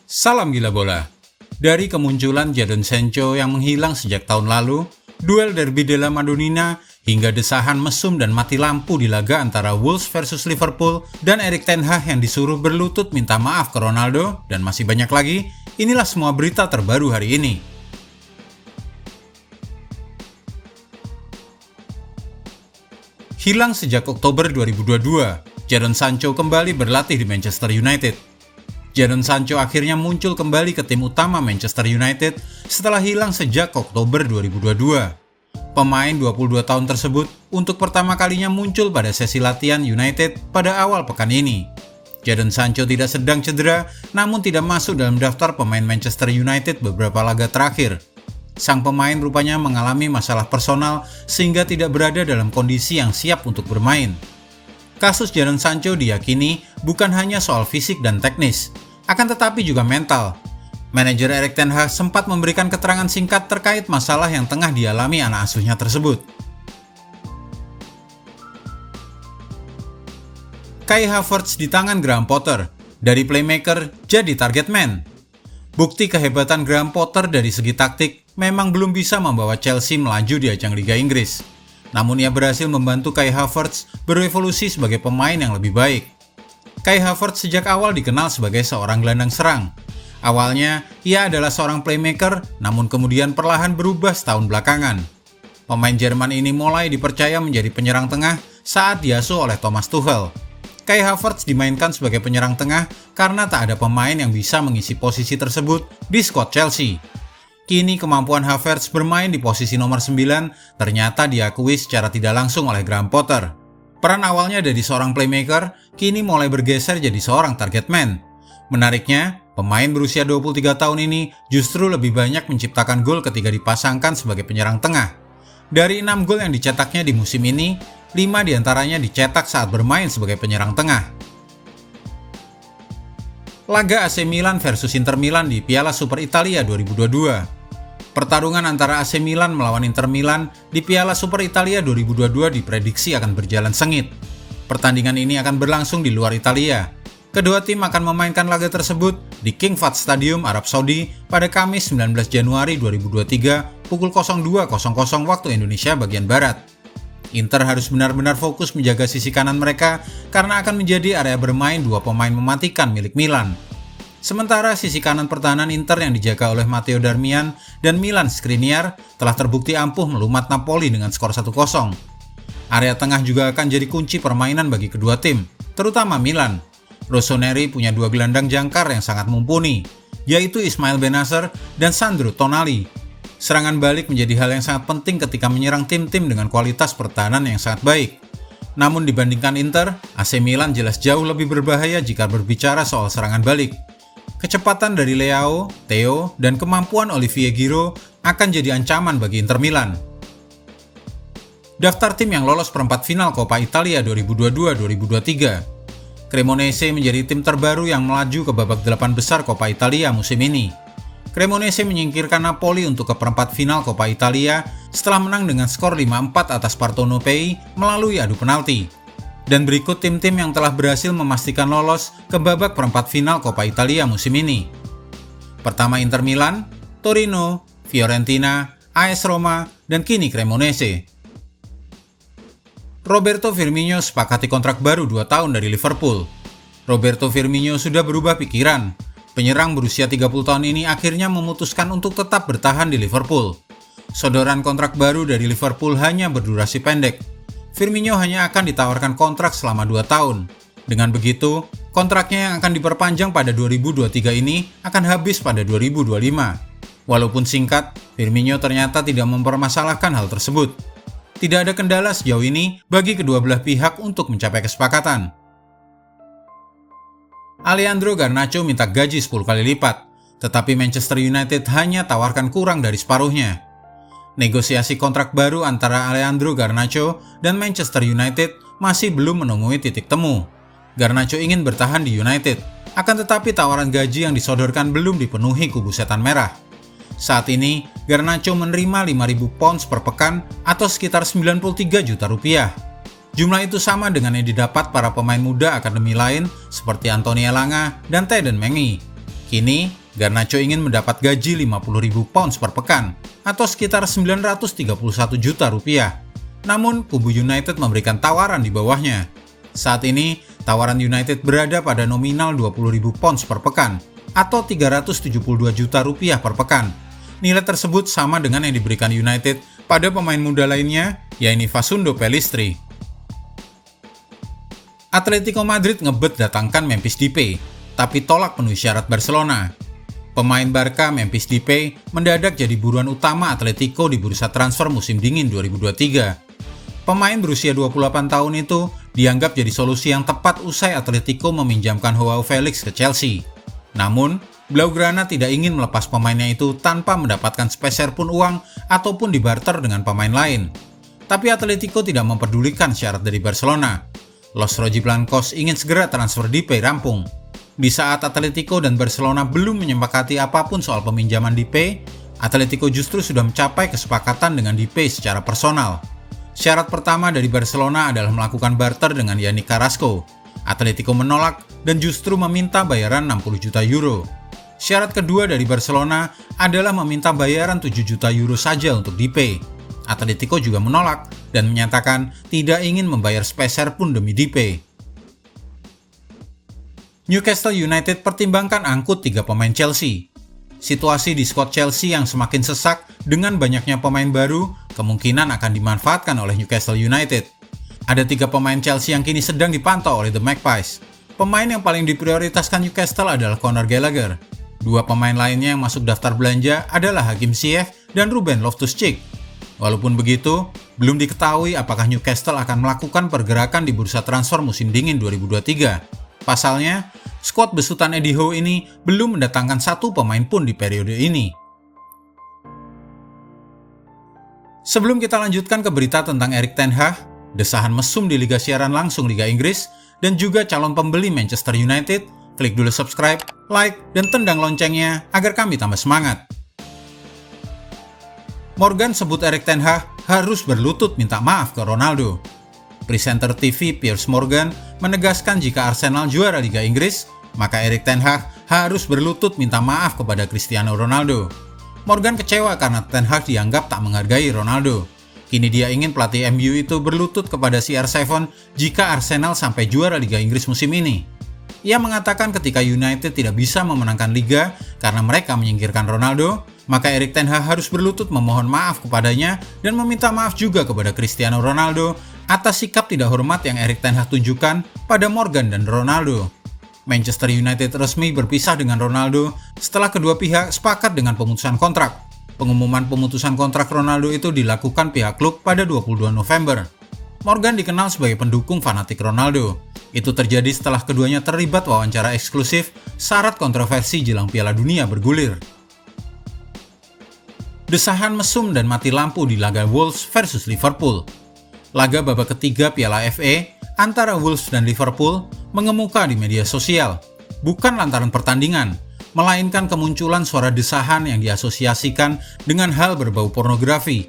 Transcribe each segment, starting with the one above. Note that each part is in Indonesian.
Salam gila bola. Dari kemunculan Jadon Sancho yang menghilang sejak tahun lalu, duel derby della Madonnina, hingga desahan mesum dan mati lampu di laga antara Wolves versus Liverpool dan Erik ten Hag yang disuruh berlutut minta maaf ke Ronaldo, dan masih banyak lagi, inilah semua berita terbaru hari ini. Hilang sejak Oktober 2022, Jadon Sancho kembali berlatih di Manchester United. Jadon Sancho akhirnya muncul kembali ke tim utama Manchester United setelah hilang sejak Oktober 2022. Pemain 22 tahun tersebut untuk pertama kalinya muncul pada sesi latihan United pada awal pekan ini. Jadon Sancho tidak sedang cedera, namun tidak masuk dalam daftar pemain Manchester United beberapa laga terakhir. Sang pemain rupanya mengalami masalah personal sehingga tidak berada dalam kondisi yang siap untuk bermain. Kasus Jadon Sancho diyakini bukan hanya soal fisik dan teknis, akan tetapi juga mental. Manajer Erik ten Hag sempat memberikan keterangan singkat terkait masalah yang tengah dialami anak asuhnya tersebut. Kai Havertz di tangan Graham Potter, dari playmaker jadi target man. Bukti kehebatan Graham Potter dari segi taktik memang belum bisa membawa Chelsea melaju di ajang Liga Inggris. Namun ia berhasil membantu Kai Havertz berevolusi sebagai pemain yang lebih baik. Kai Havertz sejak awal dikenal sebagai seorang gelandang serang. Awalnya, ia adalah seorang playmaker, namun kemudian perlahan berubah setahun belakangan. Pemain Jerman ini mulai dipercaya menjadi penyerang tengah saat diasuh oleh Thomas Tuchel. Kai Havertz dimainkan sebagai penyerang tengah karena tak ada pemain yang bisa mengisi posisi tersebut di skuad Chelsea. Kini kemampuan Havertz bermain di posisi nomor 9 ternyata diakui secara tidak langsung oleh Graham Potter. Peran awalnya dari seorang playmaker, kini mulai bergeser jadi seorang target man. Menariknya, pemain berusia 23 tahun ini justru lebih banyak menciptakan gol ketika dipasangkan sebagai penyerang tengah. Dari 6 gol yang dicetaknya di musim ini, 5 diantaranya dicetak saat bermain sebagai penyerang tengah. Laga AC Milan versus Inter Milan di Piala Super Italia 2022. Pertarungan antara AC Milan melawan Inter Milan di Piala Super Italia 2022 diprediksi akan berjalan sengit. Pertandingan ini akan berlangsung di luar Italia. Kedua tim akan memainkan laga tersebut di King Fahd Stadium, Arab Saudi pada Kamis 19 Januari 2023 pukul 02.00 waktu Indonesia bagian Barat. Inter harus benar-benar fokus menjaga sisi kanan mereka karena akan menjadi area bermain dua pemain mematikan milik Milan. Sementara sisi kanan pertahanan Inter yang dijaga oleh Matteo Darmian dan Milan Skriniar telah terbukti ampuh melumat Napoli dengan skor 1-0. Area tengah juga akan jadi kunci permainan bagi kedua tim, terutama Milan. Rossoneri punya dua gelandang jangkar yang sangat mumpuni, yaitu Ismail Bennacer dan Sandro Tonali. Serangan balik menjadi hal yang sangat penting ketika menyerang tim-tim dengan kualitas pertahanan yang sangat baik. Namun dibandingkan Inter, AC Milan jelas jauh lebih berbahaya jika berbicara soal serangan balik. Kecepatan dari Leao, Theo, dan kemampuan Olivier Giroud akan jadi ancaman bagi Inter Milan. Daftar tim yang lolos perempat final Coppa Italia 2022-2023. Cremonese menjadi tim terbaru yang melaju ke babak 8 besar Coppa Italia musim ini. Cremonese menyingkirkan Napoli untuk ke perempat final Coppa Italia setelah menang dengan skor 5-4 atas Partenopei melalui adu penalti. Dan berikut tim-tim yang telah berhasil memastikan lolos ke babak perempat final Coppa Italia musim ini. Pertama Inter Milan, Torino, Fiorentina, AS Roma, dan kini Cremonese. Roberto Firmino sepakati kontrak baru 2 tahun dari Liverpool. Roberto Firmino sudah berubah pikiran. Penyerang berusia 30 tahun ini akhirnya memutuskan untuk tetap bertahan di Liverpool. Sodoran kontrak baru dari Liverpool hanya berdurasi pendek. Firmino hanya akan ditawarkan kontrak selama 2 tahun. Dengan begitu, kontraknya yang akan diperpanjang pada 2023 ini akan habis pada 2025. Walaupun singkat, Firmino ternyata tidak mempermasalahkan hal tersebut. Tidak ada kendala sejauh ini bagi kedua belah pihak untuk mencapai kesepakatan. Alejandro Garnacho minta gaji 10 kali lipat, tetapi Manchester United hanya tawarkan kurang dari separuhnya. Negosiasi kontrak baru antara Alejandro Garnacho dan Manchester United masih belum menemui titik temu. Garnacho ingin bertahan di United, akan tetapi tawaran gaji yang disodorkan belum dipenuhi kubu setan merah. Saat ini, Garnacho menerima 5.000 pounds per pekan atau sekitar 93 juta rupiah. Jumlah itu sama dengan yang didapat para pemain muda akademi lain seperti Anthony Elanga dan Teden Mengi. Kini, Garnacho ingin mendapat gaji 50.000 pounds per pekan, atau sekitar 931 juta rupiah. Namun, kubu United memberikan tawaran di bawahnya. Saat ini, tawaran United berada pada nominal 20.000 pounds per pekan, atau 372 juta rupiah per pekan. Nilai tersebut sama dengan yang diberikan United pada pemain muda lainnya, yaitu Facundo Pellistri. Atletico Madrid ngebet datangkan Memphis Depay, tapi tolak penuhi syarat Barcelona. Pemain Barca Memphis Depay mendadak jadi buruan utama Atletico di bursa transfer musim dingin 2023. Pemain berusia 28 tahun itu dianggap jadi solusi yang tepat usai Atletico meminjamkan Joao Felix ke Chelsea. Namun, Blaugrana tidak ingin melepas pemainnya itu tanpa mendapatkan sepeser pun uang ataupun dibarter dengan pemain lain. Tapi Atletico tidak memperdulikan syarat dari Barcelona. Los Rojiblancos ingin segera transfer Depay rampung. Di saat Atletico dan Barcelona belum menyepakati apapun soal peminjaman Depay, Atletico justru sudah mencapai kesepakatan dengan Depay secara personal. Syarat pertama dari Barcelona adalah melakukan barter dengan Yannick Carrasco. Atletico menolak dan justru meminta bayaran 60 juta euro. Syarat kedua dari Barcelona adalah meminta bayaran 7 juta euro saja untuk Depay. Atletico juga menolak dan menyatakan tidak ingin membayar sepeser pun demi Depay. Newcastle United pertimbangkan angkut 3 pemain Chelsea. Situasi di skuad Chelsea yang semakin sesak dengan banyaknya pemain baru kemungkinan akan dimanfaatkan oleh Newcastle United. Ada 3 pemain Chelsea yang kini sedang dipantau oleh The Magpies. Pemain yang paling diprioritaskan Newcastle adalah Conor Gallagher. 2 pemain lainnya yang masuk daftar belanja adalah Hakim Ziyech dan Ruben Loftus-Cheek. Walaupun begitu, belum diketahui apakah Newcastle akan melakukan pergerakan di bursa transfer musim dingin 2023. Pasalnya, skuad besutan Eddie Howe ini belum mendatangkan 1 pemain pun di periode ini. Sebelum kita lanjutkan ke berita tentang Erik ten Hag, desahan mesum di Liga Siaran Langsung Liga Inggris, dan juga calon pembeli Manchester United, klik dulu subscribe, like, dan tendang loncengnya agar kami tambah semangat. Morgan sebut Erik ten Hag harus berlutut minta maaf ke Ronaldo. Presenter TV Piers Morgan menegaskan jika Arsenal juara Liga Inggris, maka Erik ten Hag harus berlutut minta maaf kepada Cristiano Ronaldo. Morgan kecewa karena ten Hag dianggap tak menghargai Ronaldo. Kini dia ingin pelatih MU itu berlutut kepada CR7 jika Arsenal sampai juara Liga Inggris musim ini. Ia mengatakan ketika United tidak bisa memenangkan Liga karena mereka menyingkirkan Ronaldo, maka Erik ten Hag harus berlutut memohon maaf kepadanya dan meminta maaf juga kepada Cristiano Ronaldo atas sikap tidak hormat yang Erik ten Hag tunjukkan pada Morgan dan Ronaldo. Manchester United resmi berpisah dengan Ronaldo setelah kedua pihak sepakat dengan pemutusan kontrak. Pengumuman pemutusan kontrak Ronaldo itu dilakukan pihak klub pada 22 November. Morgan dikenal sebagai pendukung fanatik Ronaldo. Itu terjadi setelah keduanya terlibat wawancara eksklusif syarat kontroversi jelang Piala Dunia bergulir. Desahan mesum dan mati lampu di laga Wolves versus Liverpool. Laga babak ketiga Piala FA antara Wolves dan Liverpool mengemuka di media sosial, bukan lantaran pertandingan, melainkan kemunculan suara desahan yang diasosiasikan dengan hal berbau pornografi.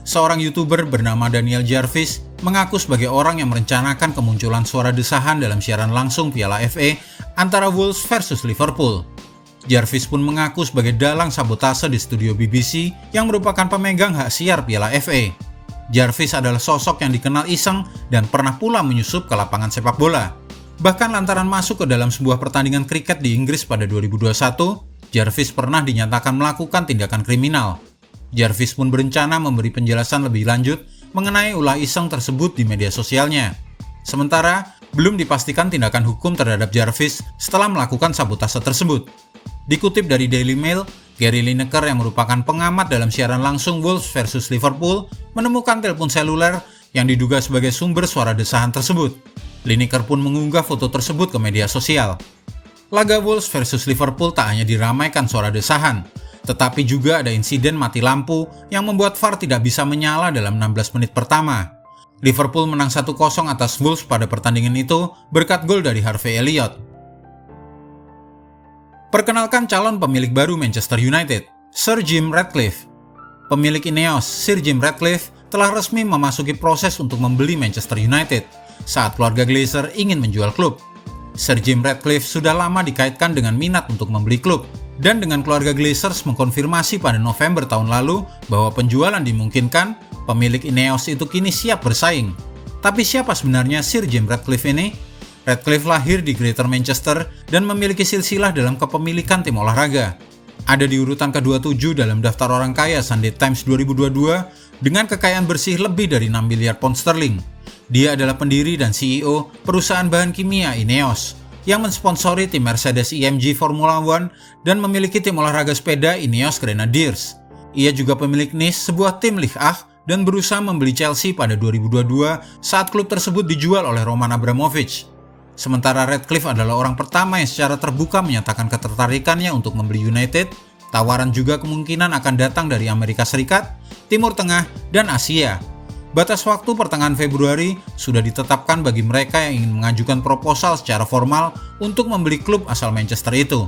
Seorang YouTuber bernama Daniel Jarvis mengaku sebagai orang yang merencanakan kemunculan suara desahan dalam siaran langsung Piala FA antara Wolves versus Liverpool. Jarvis pun mengaku sebagai dalang sabotase di studio BBC yang merupakan pemegang hak siar Piala FA. Jarvis adalah sosok yang dikenal iseng dan pernah pula menyusup ke lapangan sepak bola. Bahkan lantaran masuk ke dalam sebuah pertandingan kriket di Inggris pada 2021, Jarvis pernah dinyatakan melakukan tindakan kriminal. Jarvis pun berencana memberi penjelasan lebih lanjut mengenai ulah iseng tersebut di media sosialnya. Sementara, belum dipastikan tindakan hukum terhadap Jarvis setelah melakukan sabotase tersebut. Dikutip dari Daily Mail, Gary Lineker yang merupakan pengamat dalam siaran langsung Wolves versus Liverpool menemukan telepon seluler yang diduga sebagai sumber suara desahan tersebut. Lineker pun mengunggah foto tersebut ke media sosial. Laga Wolves versus Liverpool tak hanya diramaikan suara desahan, tetapi juga ada insiden mati lampu yang membuat VAR tidak bisa menyala dalam 16 menit pertama. Liverpool menang 1-0 atas Wolves pada pertandingan itu berkat gol dari Harvey Elliott. Perkenalkan calon pemilik baru Manchester United, Sir Jim Ratcliffe. Pemilik Ineos, Sir Jim Ratcliffe, telah resmi memasuki proses untuk membeli Manchester United saat keluarga Glazer ingin menjual klub. Sir Jim Ratcliffe sudah lama dikaitkan dengan minat untuk membeli klub, dan dengan keluarga Glazers mengkonfirmasi pada November tahun lalu bahwa penjualan dimungkinkan, pemilik Ineos itu kini siap bersaing. Tapi siapa sebenarnya Sir Jim Ratcliffe ini? Ratcliffe lahir di Greater Manchester dan memiliki silsilah dalam kepemilikan tim olahraga. Ada di urutan ke-27 dalam daftar orang kaya Sunday Times 2022 dengan kekayaan bersih lebih dari 6 miliar pound sterling. Dia adalah pendiri dan CEO perusahaan bahan kimia Ineos yang mensponsori tim Mercedes-AMG Formula One dan memiliki tim olahraga sepeda Ineos Grenadiers. Ia juga pemilik Nice, sebuah tim Ligue 1, dan berusaha membeli Chelsea pada 2022 saat klub tersebut dijual oleh Roman Abramovich. Sementara Ratcliffe adalah orang pertama yang secara terbuka menyatakan ketertarikannya untuk membeli United. Tawaran juga kemungkinan akan datang dari Amerika Serikat, Timur Tengah, dan Asia. Batas waktu pertengahan Februari sudah ditetapkan bagi mereka yang ingin mengajukan proposal secara formal untuk membeli klub asal Manchester itu.